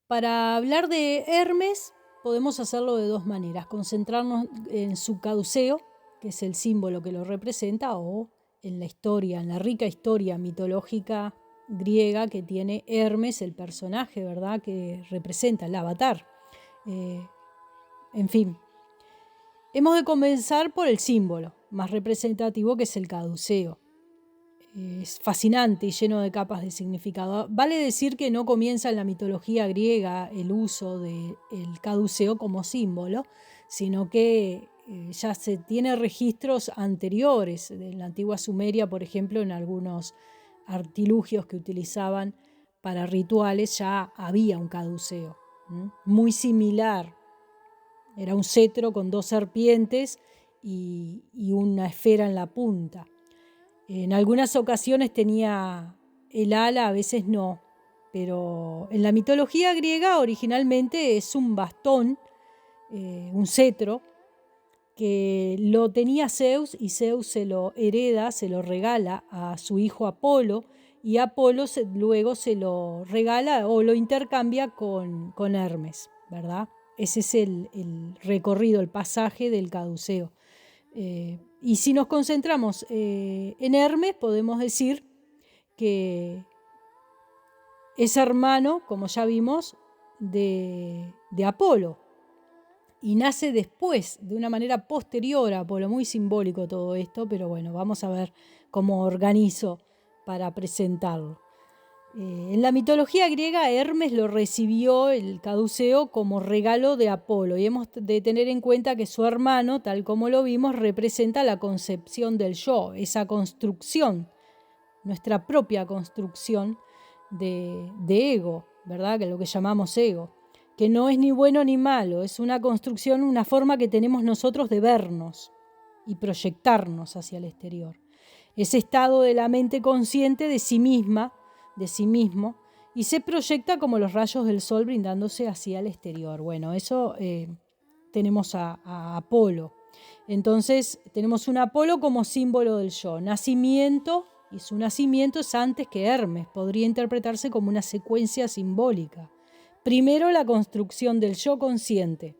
Para hablar de Hermes podemos hacerlo de dos maneras: concentrarnos en su caduceo, que es el símbolo que lo representa, o en la historia, en la rica historia mitológica griega que tiene Hermes, el personaje, ¿verdad?, que representa el avatar. En fin, hemos de comenzar por el símbolo más representativo, que es el caduceo. Es fascinante y lleno de capas de significado. Vale decir que no comienza en la mitología griega el uso del caduceo como símbolo, sino que ya se tiene registros anteriores. En la antigua Sumeria, por ejemplo, en algunos artilugios que utilizaban para rituales ya había un caduceo, muy similar. Era un cetro con dos serpientes y una esfera en la punta. En algunas ocasiones tenía el ala, a veces no, pero en la mitología griega originalmente es un bastón, un cetro, que lo tenía Zeus, y Zeus se lo hereda, se lo regala a su hijo Apolo, y Apolo luego se lo regala o lo intercambia con Hermes, ¿verdad? Ese es el recorrido, el pasaje del caduceo. Y si nos concentramos en Hermes, podemos decir que es hermano, como ya vimos, de Apolo, y nace después, de una manera posterior a Apolo. Muy simbólico todo esto, pero bueno, vamos a ver cómo organizo para presentarlo. En la mitología griega, Hermes lo recibió, el caduceo, como regalo de Apolo, y hemos de tener en cuenta que su hermano, tal como lo vimos, representa la concepción del yo, esa construcción, nuestra propia construcción de ego, ¿verdad?, que es lo que llamamos ego, que no es ni bueno ni malo, es una construcción, una forma que tenemos nosotros de vernos y proyectarnos hacia el exterior. Ese estado de la mente consciente de sí misma, de sí mismo, y se proyecta como los rayos del sol brindándose hacia el exterior. Bueno, eso tenemos a Apolo. Entonces tenemos un Apolo como símbolo del yo, nacimiento, y su nacimiento es antes que Hermes, podría interpretarse como una secuencia simbólica. Primero la construcción del yo consciente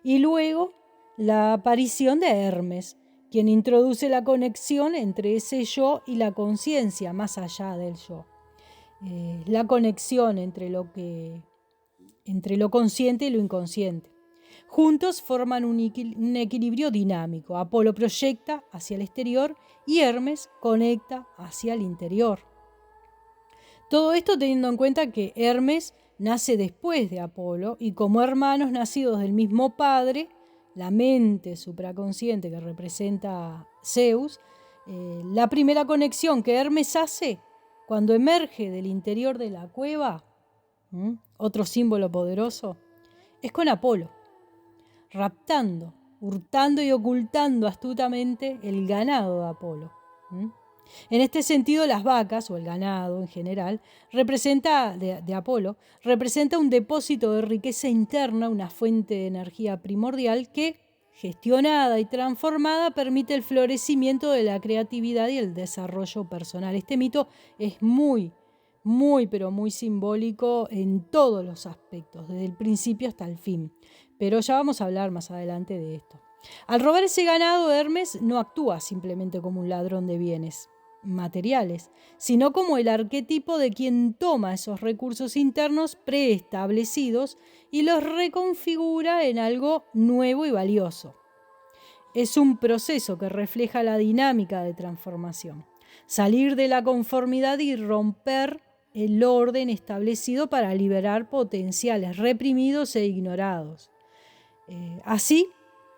y luego la aparición de Hermes, quien introduce la conexión entre ese yo y la conciencia más allá del yo. La conexión entre lo consciente y lo inconsciente. Juntos forman un equilibrio dinámico. Apolo proyecta hacia el exterior y Hermes conecta hacia el interior. Todo esto teniendo en cuenta que Hermes nace después de Apolo, y como hermanos nacidos del mismo padre, la mente supraconsciente que representa Zeus, la primera conexión que Hermes hace cuando emerge del interior de la cueva, otro símbolo poderoso, es con Apolo, raptando, hurtando y ocultando astutamente el ganado de Apolo. En este sentido, las vacas, o el ganado en general, de Apolo, representa un depósito de riqueza interna, una fuente de energía primordial que, gestionada y transformada, permite el florecimiento de la creatividad y el desarrollo personal. Este mito es muy, pero muy simbólico en todos los aspectos, desde el principio hasta el fin. Pero ya vamos a hablar más adelante de esto. Al robar ese ganado, Hermes no actúa simplemente como un ladrón de bienes materiales, sino como el arquetipo de quien toma esos recursos internos preestablecidos y los reconfigura en algo nuevo y valioso. Es un proceso que refleja la dinámica de transformación. Salir de la conformidad y romper el orden establecido para liberar potenciales reprimidos e ignorados. Así,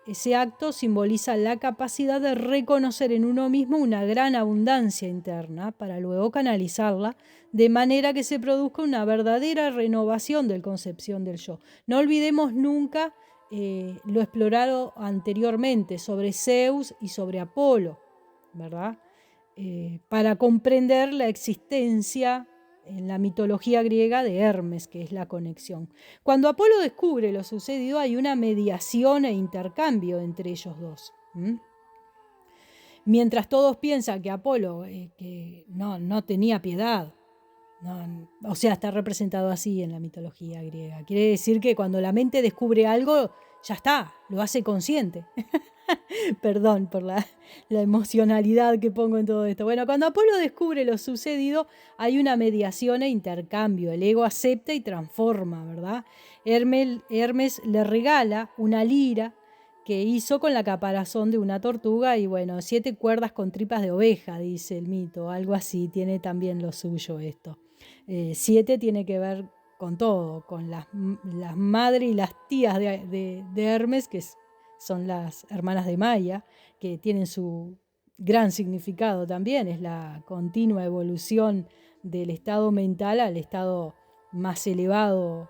ese acto simboliza la capacidad de reconocer en uno mismo una gran abundancia interna para luego canalizarla de manera que se produzca una verdadera renovación de la concepción del yo. No olvidemos nunca lo explorado anteriormente sobre Zeus y sobre Apolo, ¿verdad? Para comprender la existencia en la mitología griega de Hermes, que es la conexión. Cuando Apolo descubre lo sucedido, hay una mediación e intercambio entre ellos dos. Mientras todos piensan que Apolo que no tenía piedad, O sea, está representado así en la mitología griega. Quiere decir que cuando la mente descubre algo, ya está, lo hace consciente. Perdón por la emocionalidad que pongo en todo esto. Bueno, cuando Apolo descubre lo sucedido, hay una mediación e intercambio. El ego acepta y transforma, ¿verdad? Hermes le regala una lira que hizo con la caparazón de una tortuga y bueno, 7 cuerdas con tripas de oveja, dice el mito. Algo así, tiene también lo suyo esto. 7 tiene que ver con todo, con las madres y las tías de Hermes, son las hermanas de Maya, que tienen su gran significado también, es la continua evolución del estado mental al estado más elevado,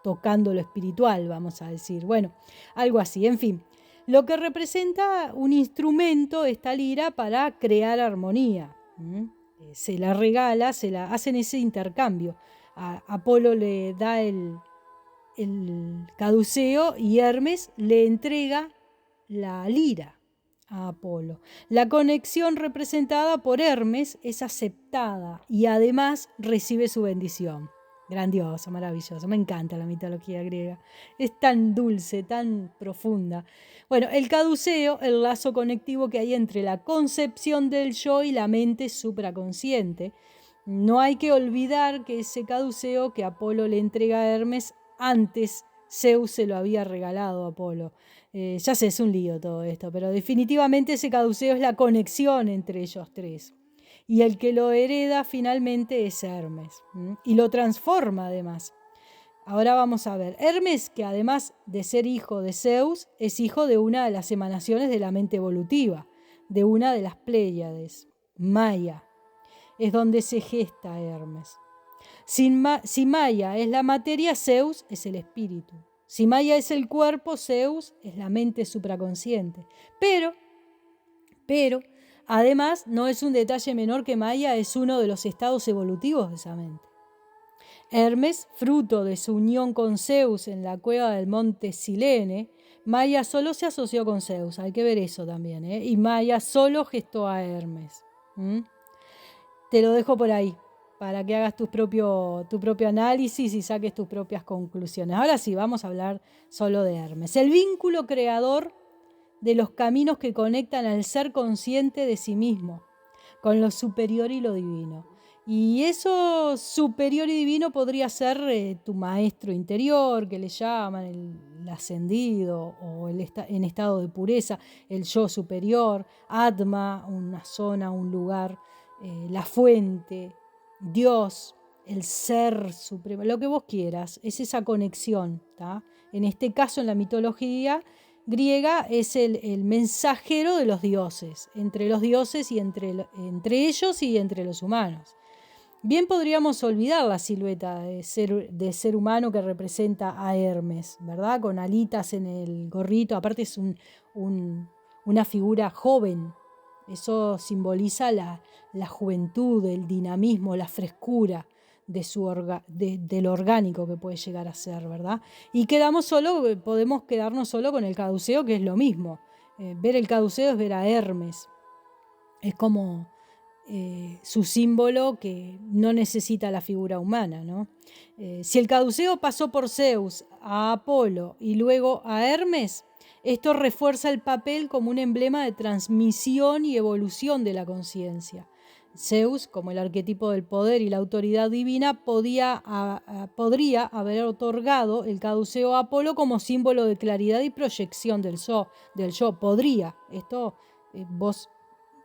tocando lo espiritual, vamos a decir. Bueno, algo así, en fin. Lo que representa un instrumento, esta lira, para crear armonía. Se la regala, hacen ese intercambio. A Apolo le da el caduceo y Hermes le entrega la lira a Apolo. La conexión representada por Hermes es aceptada y además recibe su bendición. Grandioso, maravilloso, me encanta la mitología griega. Es tan dulce, tan profunda. Bueno, el caduceo, el lazo conectivo que hay entre la concepción del yo y la mente supraconsciente. No hay que olvidar que ese caduceo que Apolo le entrega a Hermes, antes Zeus se lo había regalado a Apolo. Ya sé, es un lío todo esto, pero definitivamente ese caduceo es la conexión entre ellos tres. Y el que lo hereda finalmente es Hermes. Y lo transforma además. Ahora vamos a ver. Hermes, que además de ser hijo de Zeus, es hijo de una de las emanaciones de la mente evolutiva, de una de las Pléyades, Maya. Es donde se gesta Hermes. Si Maya es la materia, Zeus es el espíritu. Si Maya es el cuerpo, Zeus es la mente supraconsciente. Pero, además, no es un detalle menor que Maya es uno de los estados evolutivos de esa mente. Hermes, fruto de su unión con Zeus en la cueva del monte Silene, Maya solo se asoció con Zeus, hay que ver eso también, y Maya solo gestó a Hermes. Te lo dejo por ahí, para que hagas tu propio análisis y saques tus propias conclusiones. Ahora sí, vamos a hablar solo de Hermes. El vínculo creador de los caminos que conectan al ser consciente de sí mismo, con lo superior y lo divino. Y eso superior y divino podría ser tu maestro interior, que le llaman el ascendido, o en estado de pureza, el yo superior, Atma, una zona, un lugar, la fuente, Dios, el ser supremo, lo que vos quieras, es esa conexión, ¿tá? En este caso, en la mitología griega, es el mensajero de los dioses, entre los dioses y entre ellos y entre los humanos. Bien podríamos olvidar la silueta de ser humano que representa a Hermes, ¿verdad? Con alitas en el gorrito, aparte es una figura joven. Eso simboliza la juventud, el dinamismo, la frescura de lo orgánico que puede llegar a ser, ¿verdad? Y podemos quedarnos solo con el caduceo, que es lo mismo. Ver el caduceo es ver a Hermes. Es como su símbolo que no necesita la figura humana, ¿no? Si el caduceo pasó por Zeus, a Apolo y luego a Hermes, esto refuerza el papel como un emblema de transmisión y evolución de la conciencia. Zeus, como el arquetipo del poder y la autoridad divina, podría haber otorgado el caduceo a Apolo como símbolo de claridad y proyección del yo. Podría. Esto vos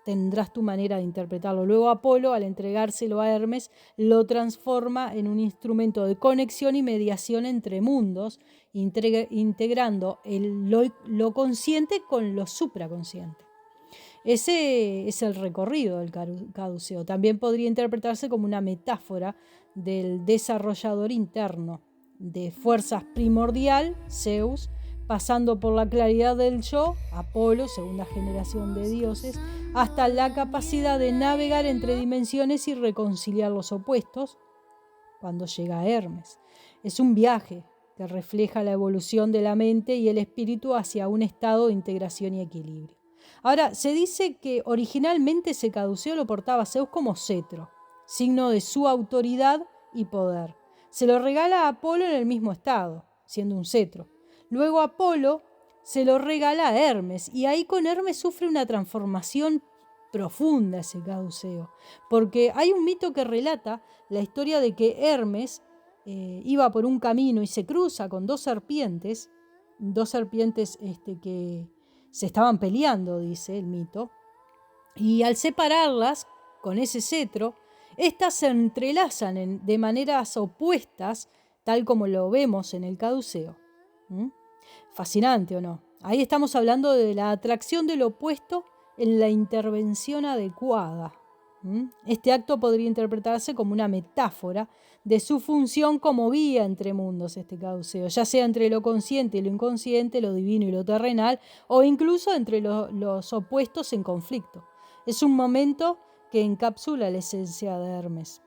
tendrás tu manera de interpretarlo. Luego Apolo, al entregárselo a Hermes, lo transforma en un instrumento de conexión y mediación entre mundos, integrando lo consciente con lo supraconsciente. Ese es el recorrido del caduceo. También podría interpretarse como una metáfora del desarrollador interno, de fuerzas primordial, Zeus, pasando por la claridad del yo, Apolo, segunda generación de dioses, hasta la capacidad de navegar entre dimensiones y reconciliar los opuestos, cuando llega a Hermes. Es un viaje que refleja la evolución de la mente y el espíritu hacia un estado de integración y equilibrio. Ahora, se dice que originalmente ese caduceo lo portaba Zeus como cetro. signo de su autoridad y poder. Se lo regala a Apolo en el mismo estado, siendo un cetro. Luego Apolo se lo regala a Hermes, y ahí con Hermes sufre una transformación profunda ese caduceo, porque hay un mito que relata la historia de que Hermes iba por un camino y se cruza con dos serpientes que se estaban peleando, dice el mito, y al separarlas con ese cetro, estas se entrelazan de maneras opuestas, tal como lo vemos en el caduceo. Fascinante, ¿o no? Ahí estamos hablando de la atracción del opuesto en la intervención adecuada. Este acto podría interpretarse como una metáfora de su función como vía entre mundos, este caduceo, ya sea entre lo consciente y lo inconsciente, lo divino y lo terrenal, o incluso entre los opuestos en conflicto. Es un momento que encapsula la esencia de Hermes,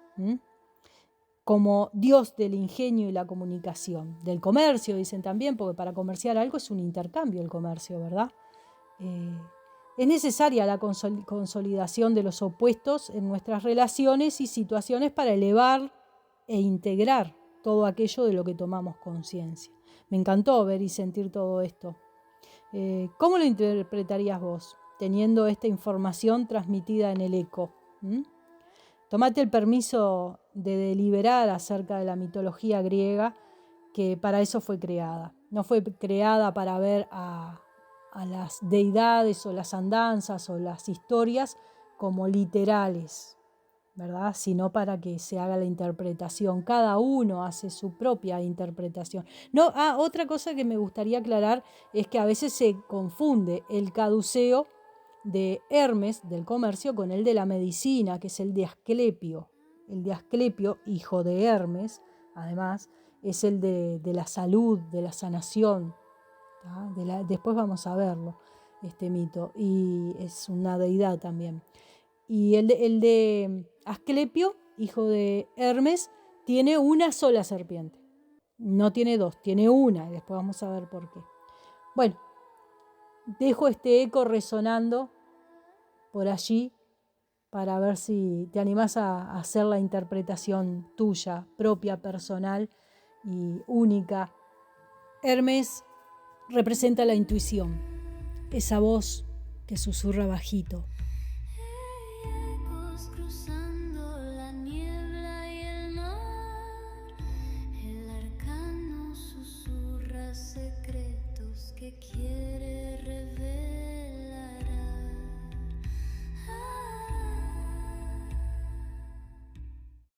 como dios del ingenio y la comunicación, del comercio, dicen también, porque para comerciar algo es un intercambio el comercio, ¿verdad? Es necesaria la consolidación de los opuestos en nuestras relaciones y situaciones para elevar e integrar todo aquello de lo que tomamos conciencia. Me encantó ver y sentir todo esto. ¿Cómo lo interpretarías vos, teniendo esta información transmitida en el eco? Tomate el permiso de deliberar acerca de la mitología griega, que para eso fue creada. No fue creada para ver a las deidades o las andanzas o las historias como literales, ¿verdad? Sino para que se haga la interpretación. Cada uno hace su propia interpretación. Otra cosa que me gustaría aclarar es que a veces se confunde el caduceo de Hermes, del comercio, con el de la medicina, que es el de Asclepio. El de Asclepio, hijo de Hermes, además, es el de la salud, de la sanación. Después vamos a verlo, este mito, y es una deidad también. Y el de Asclepio, hijo de Hermes, tiene una sola serpiente. No tiene dos, tiene una, y después vamos a ver por qué. Bueno, dejo este eco resonando por allí para ver si te animás a hacer la interpretación tuya, propia, personal y única. Hermes representa la intuición, esa voz que susurra bajito,